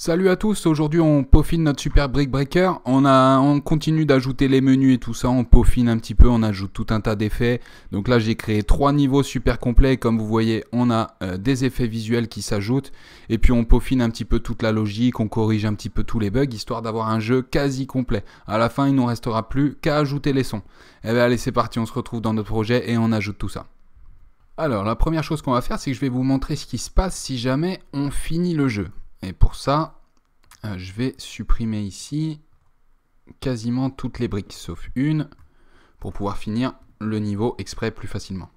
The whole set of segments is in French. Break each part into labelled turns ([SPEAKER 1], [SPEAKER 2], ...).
[SPEAKER 1] Salut à tous, aujourd'hui on peaufine notre super brick breaker, on continue d'ajouter les menus et tout ça, on peaufine un petit peu, on ajoute tout un tas d'effets. Donc là j'ai créé 3 niveaux super complets, comme vous voyez on a des effets visuels qui s'ajoutent. Et puis on peaufine un petit peu toute la logique, on corrige un petit peu tous les bugs, histoire d'avoir un jeu quasi complet. À la fin il ne nous restera plus qu'à ajouter les sons. Et bien allez c'est parti, on se retrouve dans notre projet et on ajoute tout ça. Alors la première chose qu'on va faire c'est que je vais vous montrer ce qui se passe si jamais on finit le jeu. Et pour ça, je vais supprimer ici quasiment toutes les briques, sauf une, pour pouvoir finir le niveau exprès plus facilement.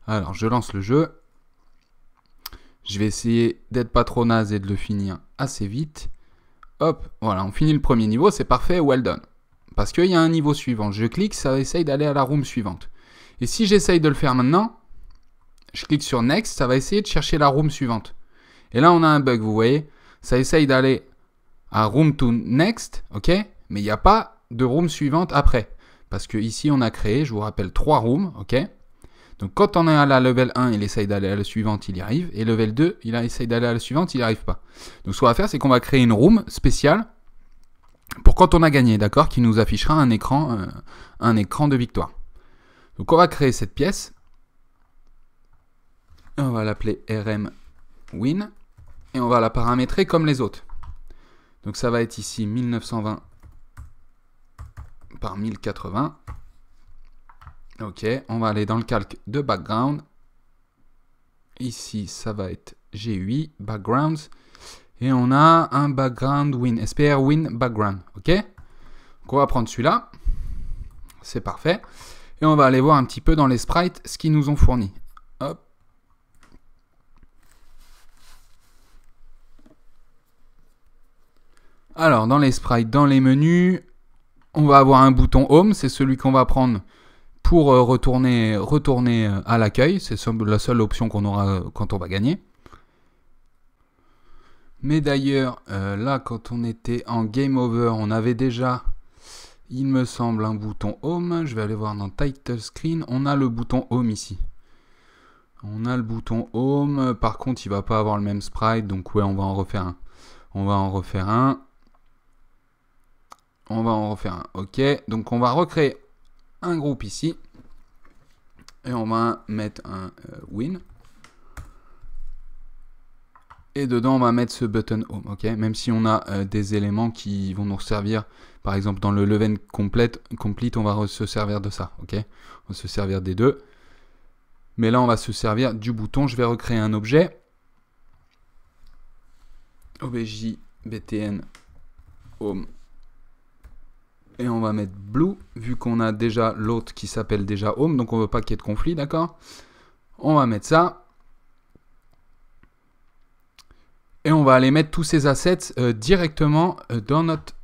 [SPEAKER 1] Alors, je lance le jeu. Je vais essayer d'être pas trop naze et de le finir assez vite. Hop, voilà, on finit le premier niveau, c'est parfait, well done. Parce qu'il y a un niveau suivant. Je clique, ça essaye d'aller à la room suivante. Et si j'essaye de le faire maintenant, je clique sur Next, ça va essayer de chercher la room suivante. Et là, on a un bug, vous voyez. Ça essaye d'aller à room to next, ok. Mais il n'y a pas de room suivante après. Parce que ici, on a créé, je vous rappelle, 3 rooms, ok. Donc, quand on est à la level 1, il essaye d'aller à la suivante, il y arrive. Et level 2, il essaye d'aller à la suivante, il n'y arrive pas. Donc, ce qu'on va faire, c'est qu'on va créer une room spéciale pour quand on a gagné, d'accord, qui nous affichera un écran de victoire. Donc, on va créer cette pièce. On va l'appeler RM Win. Et on va la paramétrer comme les autres. Donc ça va être ici 1920 par 1080. Ok, on va aller dans le calque de background. Ici, ça va être GUI, backgrounds. Et on a un background win, SPR win background. Ok, donc on va prendre celui-là. C'est parfait. Et on va aller voir un petit peu dans les sprites ce qu'ils nous ont fourni. Hop. Alors, dans les sprites, dans les menus, on va avoir un bouton Home. C'est celui qu'on va prendre pour retourner à l'accueil. C'est la seule option qu'on aura quand on va gagner. Mais d'ailleurs, là, quand on était en Game Over, on avait déjà, il me semble, un bouton Home. Je vais aller voir dans Title Screen. On a le bouton Home ici. On a le bouton Home. Par contre, il ne va pas avoir le même sprite. Donc, ouais, on va en refaire un. On va en refaire un. Ok, donc on va recréer un groupe ici. Et on va mettre un win. Et dedans, on va mettre ce button home, ok. Même si on a des éléments qui vont nous servir, par exemple dans le level complete, on va se servir de ça, ok. On va se servir des deux. Mais là, on va se servir du bouton. Je vais recréer un objet. obj btn home. Et on va mettre blue, vu qu'on a déjà l'autre qui s'appelle déjà home, donc on ne veut pas qu'il y ait de conflit, d'accord? On va mettre ça. Et on va aller mettre tous ces assets directement dans notre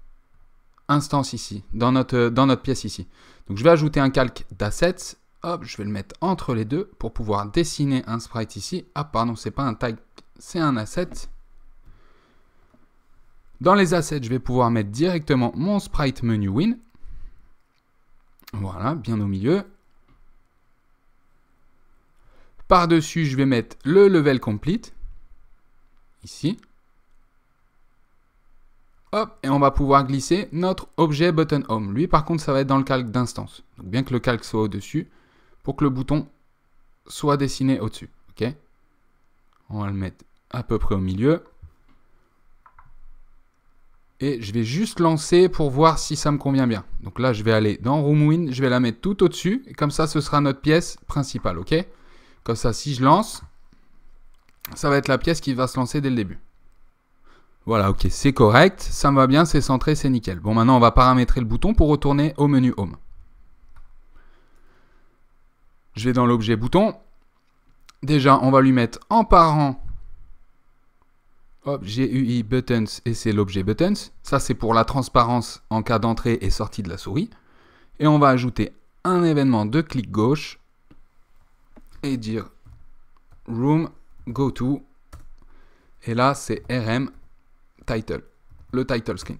[SPEAKER 1] instance ici, dans notre pièce ici. Donc je vais ajouter un calque d'assets. Hop, je vais le mettre entre les deux pour pouvoir dessiner un sprite ici. Ah pardon, c'est pas un type, c'est un asset. Dans les assets, je vais pouvoir mettre directement mon sprite menu win. Voilà, bien au milieu. Par-dessus, je vais mettre le level complete. Ici. Hop, et on va pouvoir glisser notre objet button home. Lui, par contre, ça va être dans le calque d'instance. Donc, bien que le calque soit au-dessus, pour que le bouton soit dessiné au-dessus. Ok. On va le mettre à peu près au milieu. Et je vais juste lancer pour voir si ça me convient bien. Donc là, je vais aller dans Room Win, je vais la mettre tout au-dessus. Et comme ça, ce sera notre pièce principale, ok? Comme ça, si je lance, ça va être la pièce qui va se lancer dès le début. Voilà, ok, c'est correct. Ça me va bien, c'est centré, c'est nickel. Bon, maintenant, on va paramétrer le bouton pour retourner au menu Home. Je vais dans l'objet bouton. Déjà, on va lui mettre en parent... Hop, GUI buttons et c'est l'objet buttons. Ça, c'est pour la transparence en cas d'entrée et sortie de la souris. Et on va ajouter un événement de clic gauche et dire room go to. Et là, c'est RM title, le title screen.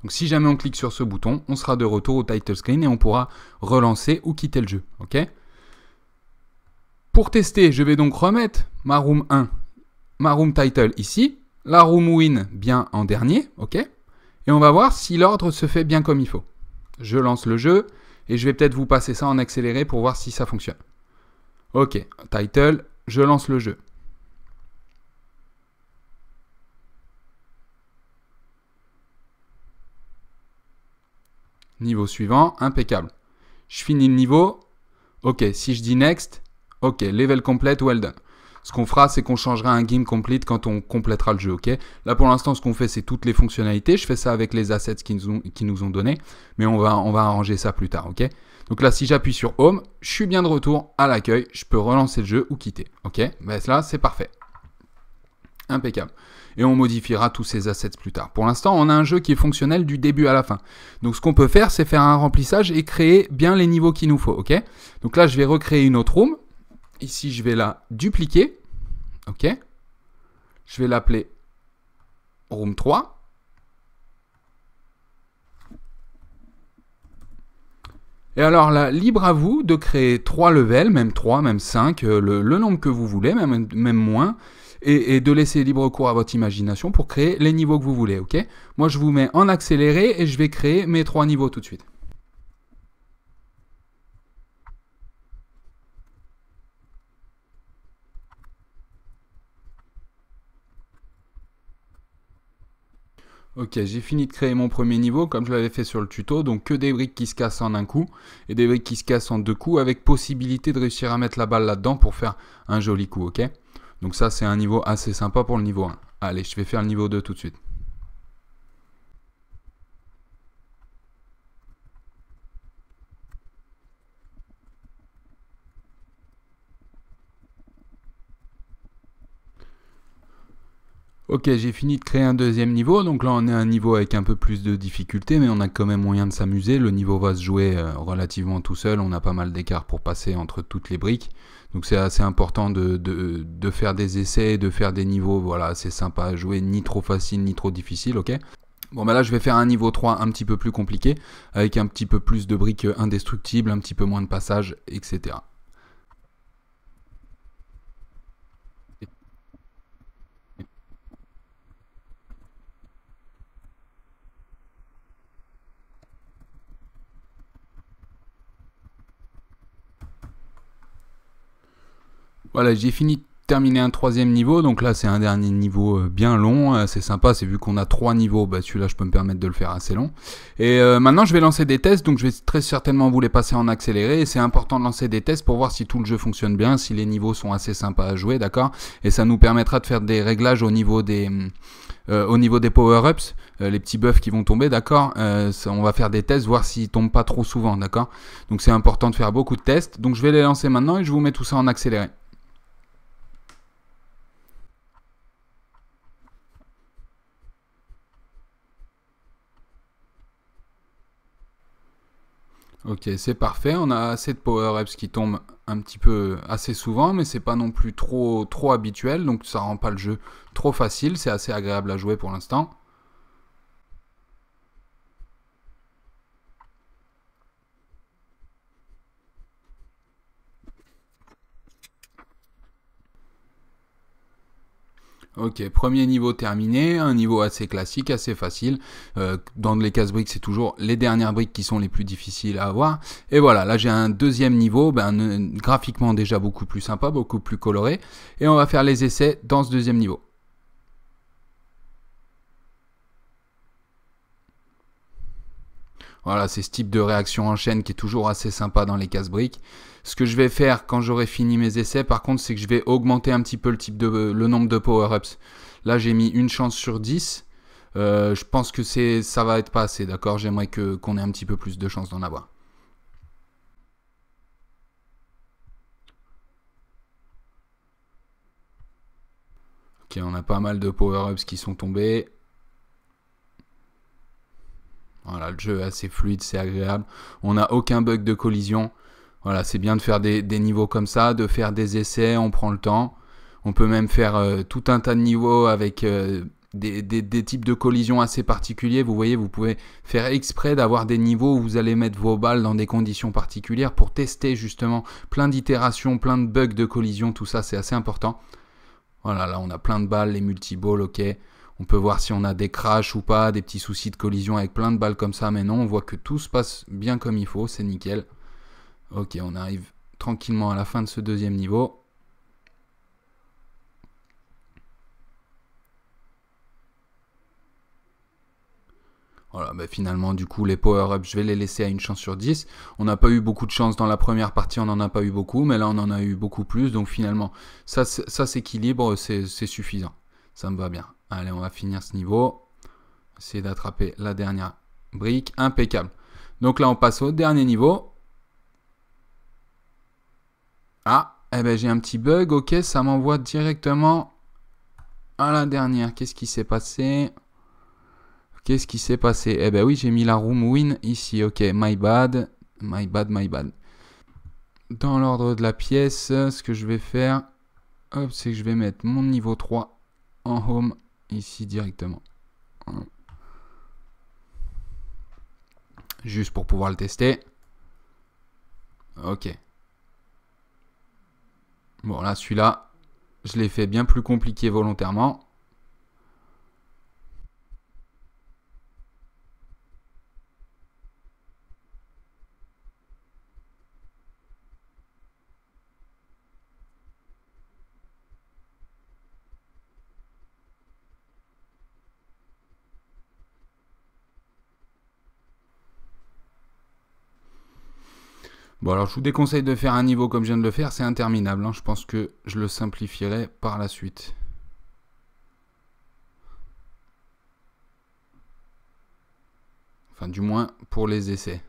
[SPEAKER 1] Donc, si jamais on clique sur ce bouton, on sera de retour au title screen et on pourra relancer ou quitter le jeu. Ok ? Pour tester, je vais donc remettre ma room 1. Ma room title ici, la room win bien en dernier, ok? Et on va voir si l'ordre se fait bien comme il faut. Je lance le jeu et je vais peut-être vous passer ça en accéléré pour voir si ça fonctionne. Ok, title, je lance le jeu. Niveau suivant, impeccable. Je finis le niveau. Ok, si je dis next, ok, level complete, well done. Ce qu'on fera, c'est qu'on changera un game complete quand on complétera le jeu, ok? Là, pour l'instant, ce qu'on fait, c'est toutes les fonctionnalités. Je fais ça avec les assets qu'ils nous ont donnés, mais on va arranger ça plus tard, ok? Donc là, si j'appuie sur Home, je suis bien de retour à l'accueil. Je peux relancer le jeu ou quitter, ok? Ben là, c'est parfait. Impeccable. Et on modifiera tous ces assets plus tard. Pour l'instant, on a un jeu qui est fonctionnel du début à la fin. Donc ce qu'on peut faire, c'est faire un remplissage et créer bien les niveaux qu'il nous faut, ok? Donc là, je vais recréer une autre room. Ici, je vais la dupliquer, ok? Je vais l'appeler room 3. Et alors là, libre à vous de créer 3 levels, même 3, même 5, le nombre que vous voulez, même moins. Et de laisser libre cours à votre imagination pour créer les niveaux que vous voulez, ok? Moi, je vous mets en accéléré et je vais créer mes 3 niveaux tout de suite. Ok, j'ai fini de créer mon premier niveau comme je l'avais fait sur le tuto, donc que des briques qui se cassent en un coup et des briques qui se cassent en 2 coups avec possibilité de réussir à mettre la balle là-dedans pour faire un joli coup, ok? Donc ça, c'est un niveau assez sympa pour le niveau 1. Allez, je vais faire le niveau 2 tout de suite. Ok, j'ai fini de créer un deuxième niveau, donc là on est à un niveau avec un peu plus de difficulté, mais on a quand même moyen de s'amuser. Le niveau va se jouer relativement tout seul, on a pas mal d'écart pour passer entre toutes les briques. Donc c'est assez important de faire des essais, de faire des niveaux, voilà, c'est sympa à jouer, ni trop facile, ni trop difficile, ok? Bon bah là je vais faire un niveau 3 un petit peu plus compliqué, avec un petit peu plus de briques indestructibles, un petit peu moins de passages, etc. Voilà, j'ai fini de terminer un troisième niveau, donc là c'est un dernier niveau bien long, c'est sympa, c'est vu qu'on a 3 niveaux, bah celui-là je peux me permettre de le faire assez long. Et maintenant je vais lancer des tests, donc je vais très certainement vous les passer en accéléré, et c'est important de lancer des tests pour voir si tout le jeu fonctionne bien, si les niveaux sont assez sympas à jouer, d'accord? Et ça nous permettra de faire des réglages au niveau des power-ups, les petits buffs qui vont tomber, d'accord? On va faire des tests, voir s'ils tombent pas trop souvent, d'accord? Donc c'est important de faire beaucoup de tests, donc je vais les lancer maintenant et je vous mets tout ça en accéléré. Ok, c'est parfait. On a assez de power-ups qui tombent un petit peu assez souvent, mais c'est pas non plus trop habituel, donc ça rend pas le jeu trop facile. C'est assez agréable à jouer pour l'instant. Ok, premier niveau terminé, un niveau assez classique, assez facile. Dans les casse-briques, c'est toujours les dernières briques qui sont les plus difficiles à avoir. Et voilà, là j'ai un deuxième niveau, graphiquement déjà beaucoup plus sympa, beaucoup plus coloré. Et on va faire les essais dans ce deuxième niveau. Voilà, c'est ce type de réaction en chaîne qui est toujours assez sympa dans les casse-briques. Ce que je vais faire quand j'aurai fini mes essais, par contre, c'est que je vais augmenter un petit peu le nombre de power-ups. Là, j'ai mis une chance sur 10. Je pense que ça va être pas assez, d'accord? J'aimerais qu'on ait un petit peu plus de chance d'en avoir. Ok, on a pas mal de power-ups qui sont tombés. Voilà, le jeu est assez fluide, c'est agréable. On n'a aucun bug de collision. Voilà, c'est bien de faire des niveaux comme ça, de faire des essais, on prend le temps. On peut même faire tout un tas de niveaux avec des types de collisions assez particuliers. Vous voyez, vous pouvez faire exprès d'avoir des niveaux où vous allez mettre vos balles dans des conditions particulières pour tester justement plein d'itérations, plein de bugs de collision. Tout ça, c'est assez important. Voilà, là, on a plein de balles, les multi-balls, ok. On peut voir si on a des crashs ou pas, des petits soucis de collision avec plein de balles comme ça. Mais non, on voit que tout se passe bien comme il faut. C'est nickel. Ok, on arrive tranquillement à la fin de ce deuxième niveau. Voilà, bah finalement, du coup, les power-ups, je vais les laisser à une chance sur 10. On n'a pas eu beaucoup de chance dans la première partie, on n'en a pas eu beaucoup, mais là, on en a eu beaucoup plus. Donc finalement, ça s'équilibre, c'est suffisant. Ça me va bien. Allez, on va finir ce niveau. Essayer d'attraper la dernière brique. Impeccable. Donc là, on passe au dernier niveau. Ah, eh ben j'ai un petit bug. Ok, ça m'envoie directement à la dernière. Qu'est-ce qui s'est passé ? Qu'est-ce qui s'est passé? Eh ben oui, j'ai mis la room win ici. Ok, my bad. My bad, my bad. Dans l'ordre de la pièce, ce que je vais faire, hop, c'est que je vais mettre mon niveau 3 en home ici directement. Juste pour pouvoir le tester. Ok. Bon, là, celui-là, je l'ai fait bien plus compliqué volontairement. Bon, alors je vous déconseille de faire un niveau comme je viens de le faire, c'est interminable. Hein. Je pense que je le simplifierai par la suite. Enfin, du moins pour les essais.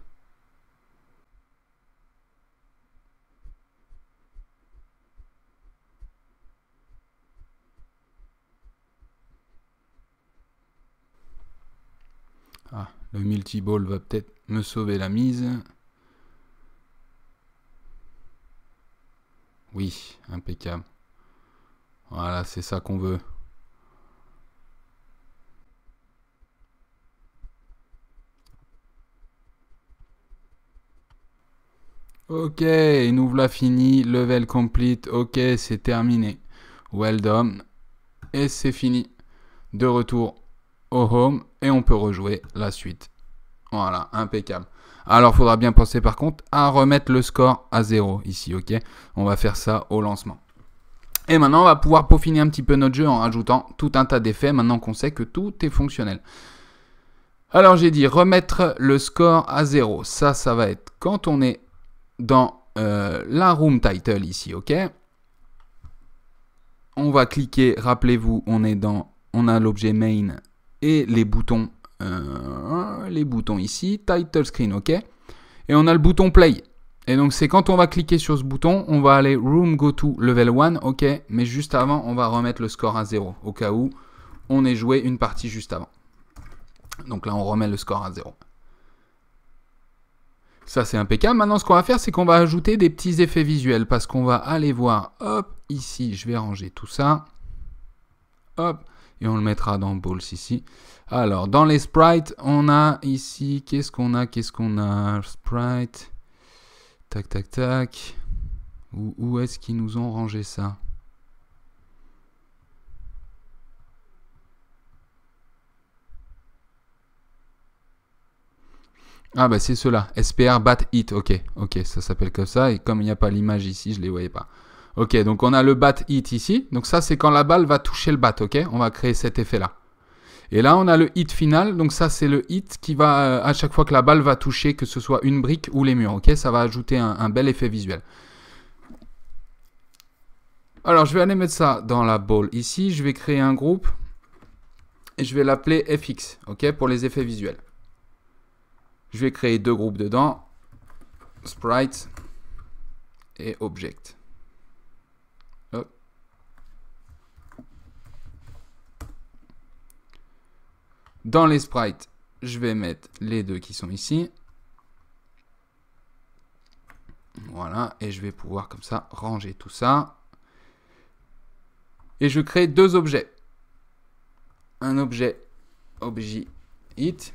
[SPEAKER 1] Ah, le multi-ball va peut-être me sauver la mise. Oui, impeccable. Voilà, c'est ça qu'on veut. Ok, nous voilà fini. Level complete. Ok, c'est terminé. Well done. Et c'est fini. De retour au home. Et on peut rejouer la suite. Voilà, impeccable. Alors, il faudra bien penser par contre à remettre le score à 0 ici, ok? On va faire ça au lancement. Et maintenant, on va pouvoir peaufiner un petit peu notre jeu en rajoutant tout un tas d'effets, maintenant qu'on sait que tout est fonctionnel. Alors, j'ai dit remettre le score à 0. Ça va être quand on est dans la room title ici, ok? On va cliquer, rappelez-vous, on a l'objet main et les boutons ici, title screen, ok? Et on a le bouton play. Et donc c'est quand on va cliquer sur ce bouton, on va aller room go to level 1, ok? Mais juste avant, on va remettre le score à 0, au cas où on ait joué une partie juste avant. Donc là, on remet le score à 0. Ça, c'est impeccable. Maintenant, ce qu'on va faire, c'est qu'on va ajouter des petits effets visuels, parce qu'on va aller voir, hop, ici, je vais ranger tout ça. Hop, et on le mettra dans Balls ici. Alors, dans les sprites, on a ici, qu'est-ce qu'on a? Sprite. Tac, tac, tac. Où est-ce qu'ils nous ont rangé ça? Ah bah c'est ceux-là. SPR bat hit. Ok, ça s'appelle comme ça. Et comme il n'y a pas l'image ici, je ne les voyais pas. Ok, donc on a le bat hit ici. Donc ça, c'est quand la balle va toucher le bat, ok? On va créer cet effet-là. Et là, on a le hit final. Donc ça, c'est le hit qui va, à chaque fois que la balle va toucher, que ce soit une brique ou les murs, ok? Ça va ajouter un bel effet visuel. Alors, je vais aller mettre ça dans la ball ici. Je vais créer un groupe. Et je vais l'appeler FX, ok? Pour les effets visuels. Je vais créer deux groupes dedans. Sprite et Object. Hop. Dans les sprites, je vais mettre les deux qui sont ici. Voilà, et je vais pouvoir comme ça ranger tout ça. Et je crée deux objets. Un objet hit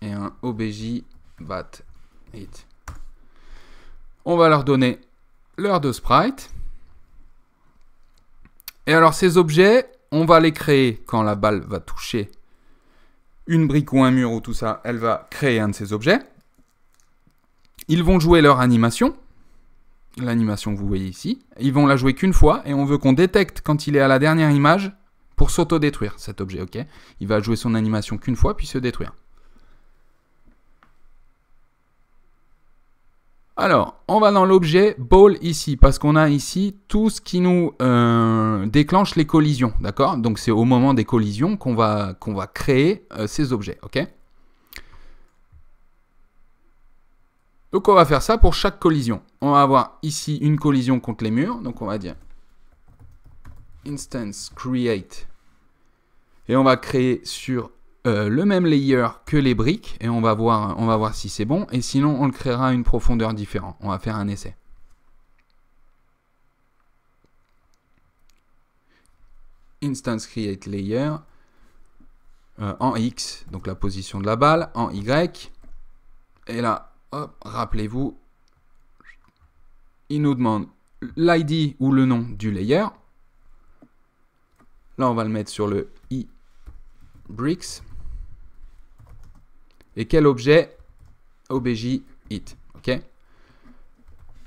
[SPEAKER 1] et un obj bat hit. On va leur donner leur deux sprites. Et alors ces objets, on va les créer quand la balle va toucher une brique ou un mur ou tout ça, elle va créer un de ces objets. Ils vont jouer leur animation, l'animation que vous voyez ici. Ils vont la jouer qu'une fois et on veut qu'on détecte quand il est à la dernière image pour s'auto-détruire cet objet, ok? Il va jouer son animation qu'une fois puis se détruire. Alors, on va dans l'objet ball ici, parce qu'on a ici tout ce qui nous déclenche les collisions, d'accord? Donc c'est au moment des collisions qu'on va créer ces objets, ok? Donc on va faire ça pour chaque collision. On va avoir ici une collision contre les murs, donc on va dire instance create, et on va créer sur le même layer que les briques, et on va voir si c'est bon, et sinon on le créera à une profondeur différente. On va faire un essai. Instance create layer en X, donc la position de la balle, en Y, et là, hop, rappelez-vous, il nous demande l'ID ou le nom du layer. Là, on va le mettre sur le i bricks. Et quel objet? obj hit. Ok.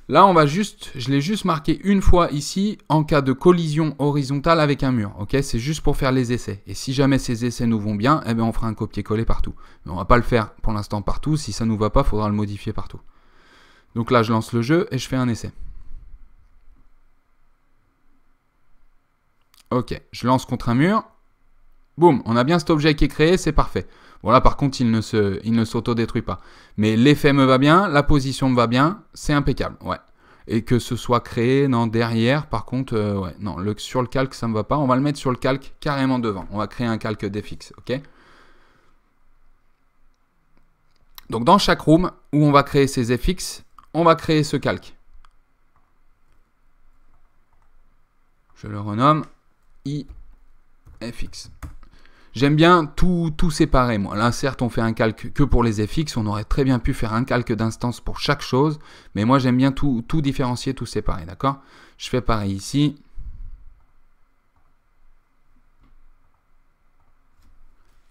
[SPEAKER 1] Là, je l'ai juste marqué une fois ici en cas de collision horizontale avec un mur. Ok, c'est juste pour faire les essais. Et si jamais ces essais nous vont bien, eh bien, on fera un copier-coller partout. Mais on va pas le faire pour l'instant partout. Si ça nous va pas, il faudra le modifier partout. Donc là, je lance le jeu et je fais un essai. Ok, je lance contre un mur. Boum, on a bien cet objet qui est créé, c'est parfait. Bon là par contre il ne s'auto-détruit pas. Mais l'effet me va bien, la position me va bien, c'est impeccable, ouais. Et que ce soit créé, non, derrière, par contre, ouais, non, sur le calque ça me va pas. On va le mettre sur le calque carrément devant. On va créer un calque d'FX, ok. Donc dans chaque room où on va créer ces FX, on va créer ce calque. Je le renomme IFX. J'aime bien tout séparer, moi. Là, certes, on fait un calque que pour les FX. On aurait très bien pu faire un calque d'instance pour chaque chose. Mais moi, j'aime bien tout différencier, tout séparer, d'accord? Je fais pareil ici.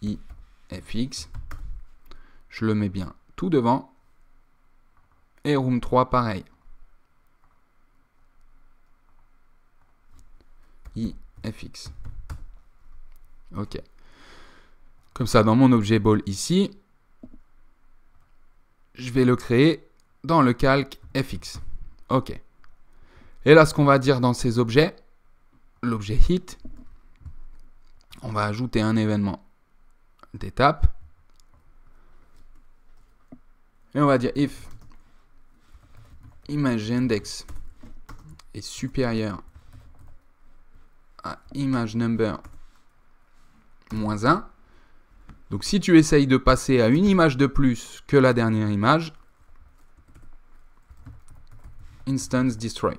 [SPEAKER 1] IFX. Je le mets bien tout devant. Et Room 3, pareil. IFX. Ok. Comme ça, dans mon objet ball ici, je vais le créer dans le calque FX. Ok. Et là, ce qu'on va dire dans ces objets, l'objet hit, on va ajouter un événement d'étape. Et on va dire if image index est supérieur à image number moins 1. Donc si tu essayes de passer à une image de plus que la dernière image, instance destroy.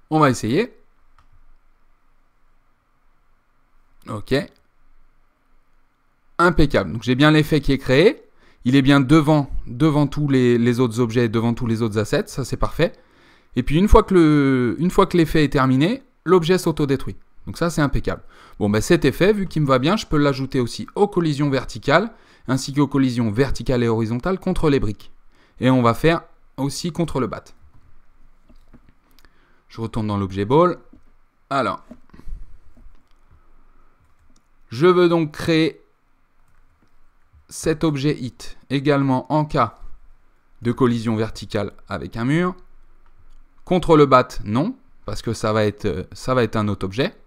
[SPEAKER 1] On va essayer. Ok. Impeccable. Donc j'ai bien l'effet qui est créé. Il est bien devant tous les autres objets, devant tous les autres assets. Ça c'est parfait. Et puis une fois que l'effet est terminé, l'objet s'autodétruit. Donc ça, c'est impeccable. Bon, ben cet effet, vu qu'il me va bien, je peux l'ajouter aussi aux collisions verticales, ainsi qu'aux collisions verticales et horizontales contre les briques. Et on va faire aussi contre le bat. Je retourne dans l'objet ball. Alors, je veux donc créer cet objet hit également en cas de collision verticale avec un mur. Contre le bat, non, parce que ça va être un autre objet.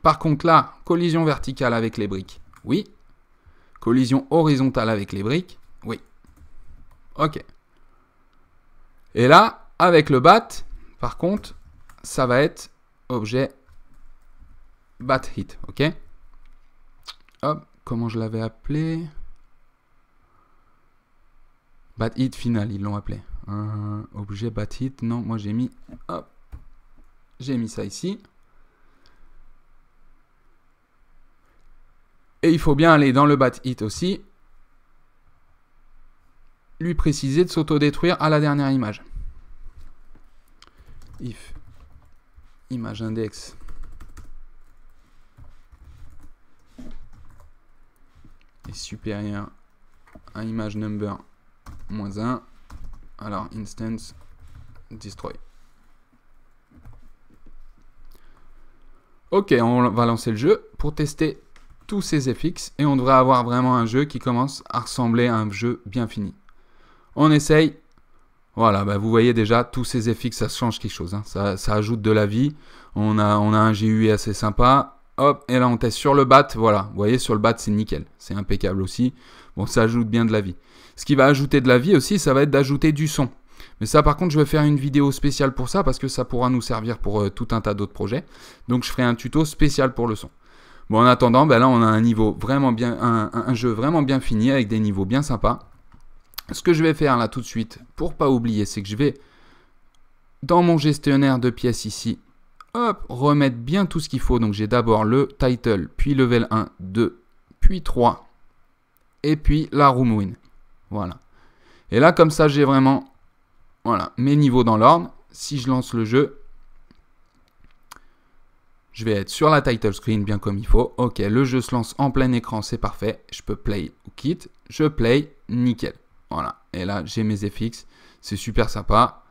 [SPEAKER 1] Par contre là, collision verticale avec les briques, oui. Collision horizontale avec les briques, oui. Ok. Et là, avec le bat, par contre, ça va être objet bat hit, ok. Hop, comment je l'avais appelé? Bat hit final, ils l'ont appelé. Objet bat hit, non, moi j'ai mis, hop, j'ai mis ça ici. Et il faut bien aller dans le bat hit aussi, lui préciser de s'autodétruire à la dernière image. if image index est supérieur à image number -1, alors instance destroy. Ok, on va lancer le jeu pour tester tous ces FX et on devrait avoir vraiment un jeu qui commence à ressembler à un jeu bien fini. On essaye. Voilà, bah vous voyez déjà, tous ces FX, ça change quelque chose. Hein. Ça ajoute de la vie. On a un GUI assez sympa. Hop, et là on teste sur le bat. Voilà, vous voyez, sur le bat, c'est nickel. C'est impeccable aussi. Bon, ça ajoute bien de la vie. Ce qui va ajouter de la vie aussi, ça va être d'ajouter du son. Mais ça, par contre, je vais faire une vidéo spéciale pour ça parce que ça pourra nous servir pour tout un tas d'autres projets. Donc, je ferai un tuto spécial pour le son. Bon, en attendant, ben là, on a un niveau vraiment bien, un jeu vraiment bien fini avec des niveaux bien sympas. Ce que je vais faire là tout de suite, pour pas oublier, c'est que je vais dans mon gestionnaire de pièces ici, hop, remettre bien tout ce qu'il faut. Donc, j'ai d'abord le title, puis level 1, 2, puis 3, et puis la room win. Voilà. Et là, comme ça, j'ai vraiment... Voilà, mes niveaux dans l'ordre. Si je lance le jeu, je vais être sur la title screen bien comme il faut. Ok, le jeu se lance en plein écran, c'est parfait. Je peux play ou quit. Je play, nickel. Voilà, et là j'ai mes FX. C'est super sympa.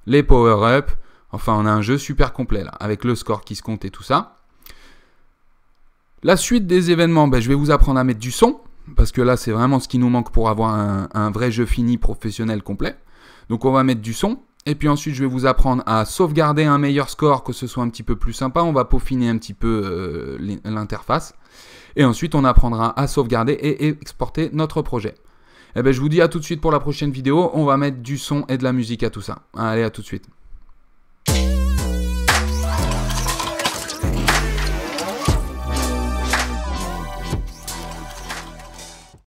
[SPEAKER 1] Les power-up. Enfin, on a un jeu super complet là, avec le score qui se compte et tout ça. La suite des événements, ben, je vais vous apprendre à mettre du son. Parce que là, c'est vraiment ce qui nous manque pour avoir un vrai jeu fini professionnel complet. Donc on va mettre du son, et puis ensuite je vais vous apprendre à sauvegarder un meilleur score, que ce soit un petit peu plus sympa, on va peaufiner un petit peu l'interface, et ensuite on apprendra à sauvegarder et exporter notre projet. Et ben, je vous dis à tout de suite pour la prochaine vidéo, on va mettre du son et de la musique à tout ça. Allez, à tout de suite.